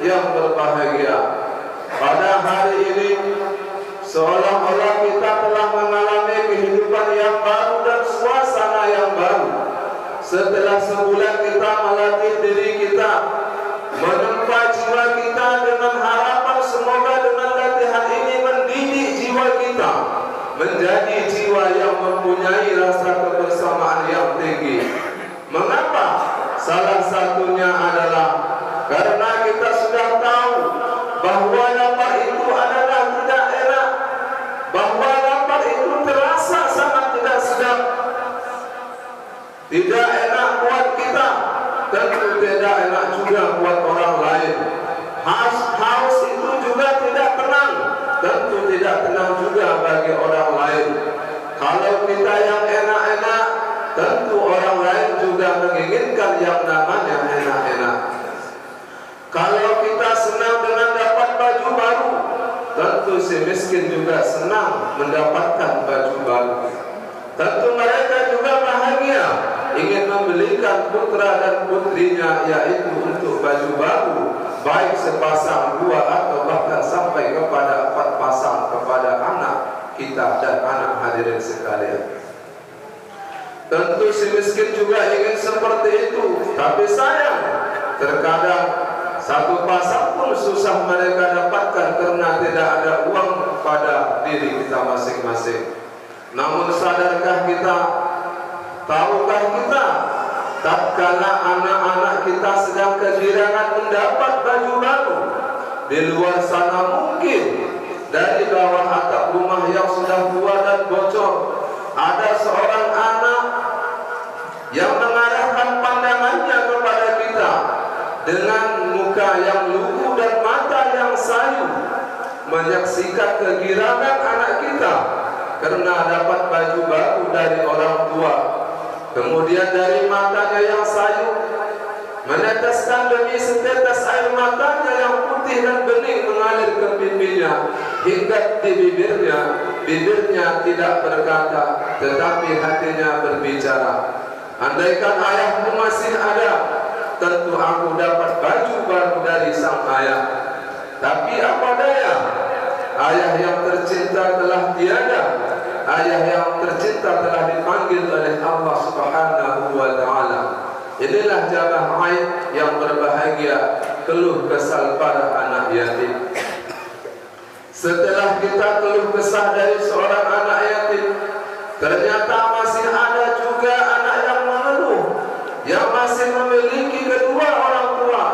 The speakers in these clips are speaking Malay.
yang berbahagia. Pada hari ini seolah-olah kita telah mengalami kehidupan yang baru dan suasana yang baru. Setelah sebulan kita melatih diri kita, menempa jiwa kita dengan harapan semoga dengan latihan ini mendidik jiwa kita menjadi jiwa yang mempunyai rasa kebersamaan yang tinggi. Mengapa? Salah satunya adalah karena kita sudah tahu bahwa lapar itu adalah tidak enak, bahwa lapar itu terasa sangat tidak sedap, tidak enak buat kita, tentu tidak enak juga buat orang lain. Haus itu juga tidak tenang, tentu tidak tenang juga bagi orang lain. Kalau kita yang enak-enak, tentu orang lain juga menginginkan yang namanya enak-enak. Kalau kita senang dengan dapat baju baru, tentu si miskin juga senang mendapatkan baju baru. Tentu mereka juga bahagia ingin membelikan putra dan putrinya yaitu untuk baju baru, baik sepasang, dua, atau bahkan sampai kepada 4 pasang kepada anak kita dan anak hadirin sekalian. Tentu si miskin juga ingin seperti itu, tapi sayang terkadang satu pasang pun susah mereka dapatkan karena tidak ada uang pada diri kita masing-masing. Namun sadarkah kita, tahukah kita, tatkala anak-anak kita sedang kegirangan mendapat baju baru, di luar sana mungkin dari bawah atap rumah yang sudah tua dan bocor ada seorang anak yang mengarahkan pandangannya kepada kita dengan muka yang lugu dan mata yang sayu, menyaksikan kegirangan anak kita karena dapat baju baru dari orang tua. Kemudian dari matanya yang sayu meneteskan demi setetes air matanya yang putih dan bening mengalir ke pipinya hingga di bibirnya tidak berkata, tetapi hatinya berbicara. Andaikan ayahku masih ada, tentu aku dapat baju baru dari sang ayah. Tapi apa daya, ayah yang tercinta telah tiada, ayah yang tercinta telah dipanggil oleh Allah Subhanahu wa ta'ala. Inilah jamaah haid yang berbahagia, keluh kesah para anak yatim. Setelah kita keluh kesah dari seorang anak yatim, ternyata masih ada juga anak yang mengeluh, yang masih memiliki kedua orang tua.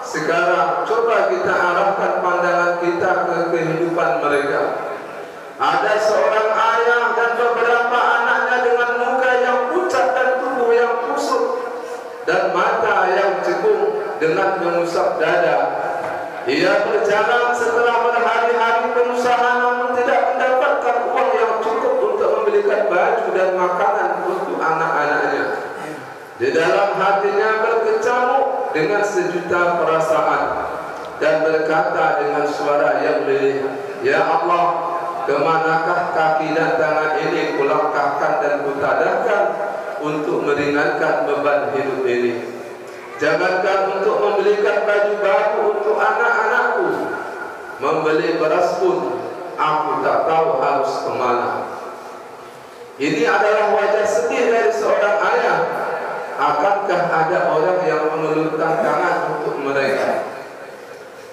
Sekarang coba kita arahkan pandangan kita ke kehidupan mereka. Ada seorang ayah dan beberapa anaknya dengan muka yang pucat dan tubuh yang kusut dan mata yang cekung dengan mengusap dada. Ia berjalan setelah berhari-hari berusaha namun tidak mendapatkan uang yang cukup untuk membelikan baju dan makanan untuk anak-anaknya. Di dalam hatinya berkecamuk dengan sejuta perasaan dan berkata dengan suara yang lirih, "Ya Allah, kemanakah kaki dan tangan ini kulangkahkan dan kutadahkan untuk meringankan beban hidup ini? Jangankan untuk membelikan baju baru untuk anak-anakku, membeli beras pun aku tak tahu harus kemana." Ini adalah wajah sedih dari seorang ayah. Akankah ada orang yang mengulurkan tangan untuk mereka?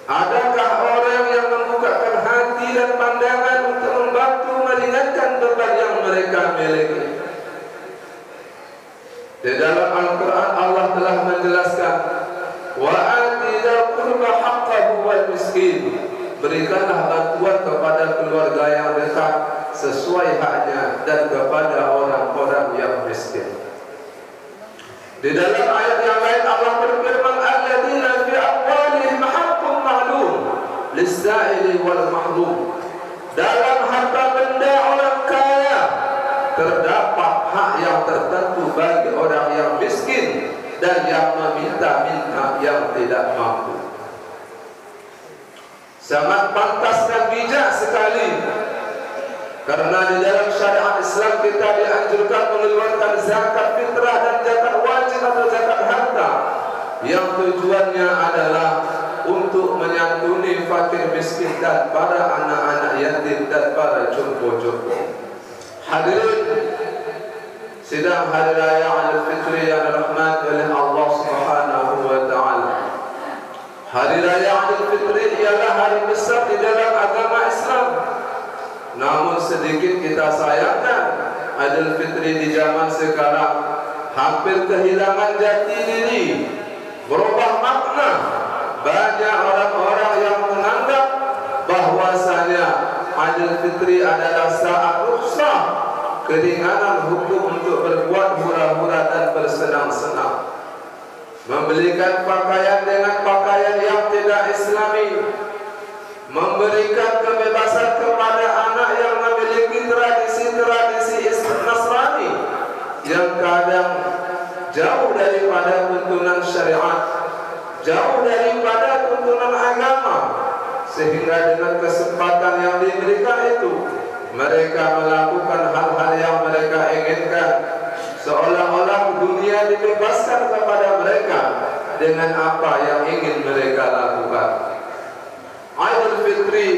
Adakah orang yang membukakan hati dan pandangan untuk membantu meringankan beban yang mereka miliki? Di dalam Al-Quran Allah telah menjelaskan, wa ati dzal qurba haqqahu wal miskin. Berikanlah bantuan kepada keluarga yang dekat sesuai haknya dan kepada orang-orang yang miskin. Di dalam ayat yang lain Allah berfirman, alladzina fi amwalihim haqqun ma'lum lis-sa'ili wal mahrum. Dalam harta benda orang kaya terdapat hak yang tertentu bagi orang yang miskin dan yang meminta-minta yang tidak mampu. Sangat pantas dan bijak sekali, karena di dalam syariat Islam kita dianjurkan mengeluarkan zakat fitrah dan zakat wajib atau zakat harta yang tujuannya adalah untuk menyantuni fakir miskin dan para anak-anak yatim dan para jompo-jompo. Hadirin sidang hari raya Aidilfitri yang dirahmati oleh Allah Subhanahu wa taala. Hari raya Aidilfitri ialah hari besar di dalam agama Islam. Namun sedikit kita sayangkan, Aidilfitri di zaman sekarang hampir kehilangan jati diri, berubah makna. Banyak orang-orang yang menganggap bahwasanya Aidilfitri adalah saat rukhsah, keringanan hukum untuk berbuat hura-hura dan bersenang-senang, membelikan pakaian dengan pakaian yang tidak islami, memberikan kebebasan kepada anak yang memiliki tradisi-tradisi Nasrani yang kadang jauh daripada tuntunan syariat, jauh daripada tuntunan agama, sehingga dengan kesempatan yang diberikan itu mereka melakukan hal-hal yang mereka inginkan, seolah-olah dunia dibebaskan kepada mereka dengan apa yang ingin mereka lakukan. Aidilfitri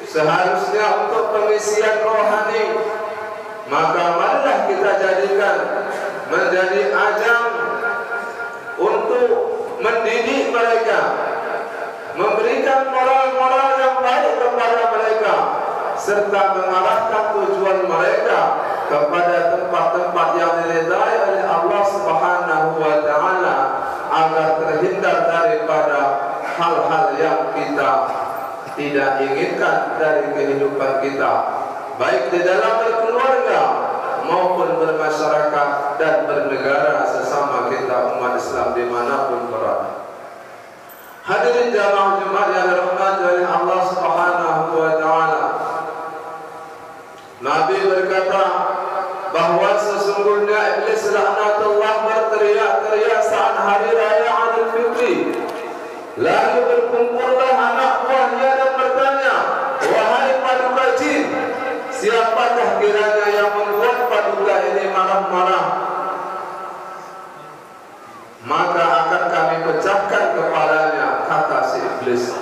seharusnya untuk pengisian rohani, maka marilah kita jadikan menjadi ajang untuk mendidik mereka, memberikan moral-moral yang baik kepada mereka, serta mengarahkan tujuan mereka kepada tempat-tempat yang diridai oleh Allah Subhanahu wa taala, agar terhindar daripada hal-hal yang kita tidak inginkan dari kehidupan kita, baik di dalam berkeluarga maupun bermasyarakat dan bernegara sesama kita umat Islam dimanapun berada. Hadirin jamaah Jumat yang dirahmati oleh Allah Subhanahu wa taala, Nabi berkata bahawa sesungguhnya iblis laknatullah berteriak-teriak saat hari raya Aidilfitri. Lalu berkumpullah anak buahnya dan bertanya, wahai paduka jin, siapakah kiranya yang membuat paduka ini marah-marah? Maka akan kami pecahkan kepalanya, kata si iblis.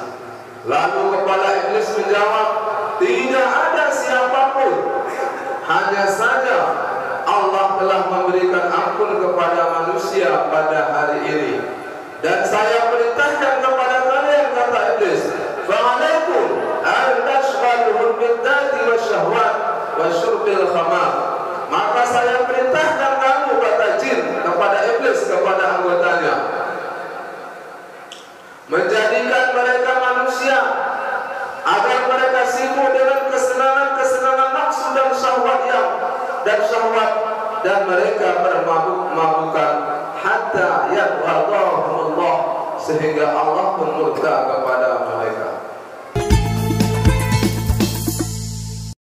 Lalu kepala iblis menjawab, tidak ada siapapun, hanya saja Allah telah memberikan ampun kepada manusia pada hari ini, dan saya perintahkan kepada kalian, kata iblis, fa'alaikum an tashghaluhum biddati wasyahwat wasyurbil khamar. Maka saya perintahkan kamu, kata jin kepada iblis, kepada anggotanya, menjadikan mereka manusia agar mereka sibuk dengan kesenangan-kesenangan nafsu dan syahwat dan mereka bermabuk-mabukan hatta yadhallahumullah, sehingga Allah pun murka kepada